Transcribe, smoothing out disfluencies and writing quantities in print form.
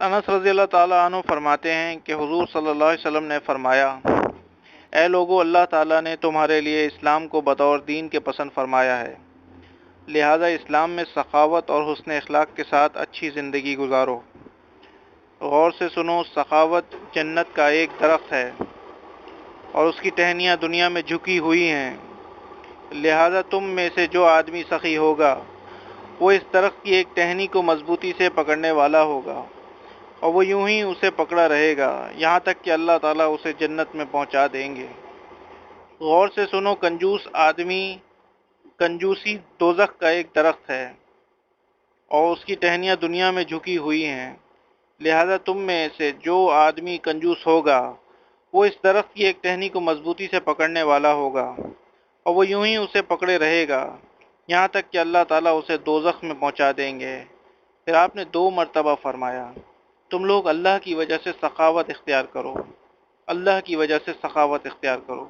انس رضی اللہ تعالیٰ عنہ فرماتے ہیں کہ حضور صلی اللہ علیہ وسلم نے فرمایا، اے لوگو، اللہ تعالیٰ نے تمہارے لیے اسلام کو بطور دین کے پسند فرمایا ہے، لہذا اسلام میں سخاوت اور حسن اخلاق کے ساتھ اچھی زندگی گزارو۔ غور سے سنو، سخاوت جنت کا ایک درخت ہے اور اس کی ٹہنیاں دنیا میں جھکی ہوئی ہیں، لہذا تم میں سے جو آدمی سخی ہوگا وہ اس درخت کی ایک ٹہنی کو مضبوطی سے پکڑنے والا ہوگا، اور وہ یوں ہی اسے پکڑا رہے گا یہاں تک کہ اللہ تعالیٰ اسے جنت میں پہنچا دیں گے۔ غور سے سنو، کنجوسی دوزخ کا ایک درخت ہے اور اس کی ٹہنیاں دنیا میں جھکی ہوئی ہیں، لہذا تم میں سے جو آدمی کنجوس ہوگا وہ اس درخت کی ایک ٹہنی کو مضبوطی سے پکڑنے والا ہوگا، اور وہ یوں ہی اسے پکڑے رہے گا یہاں تک کہ اللہ تعالیٰ اسے دوزخ میں پہنچا دیں گے۔ پھر آپ نے 2 مرتبہ فرمایا، تم لوگ اللہ کی وجہ سے سخاوت اختیار کرو، اللہ کی وجہ سے سخاوت اختیار کرو۔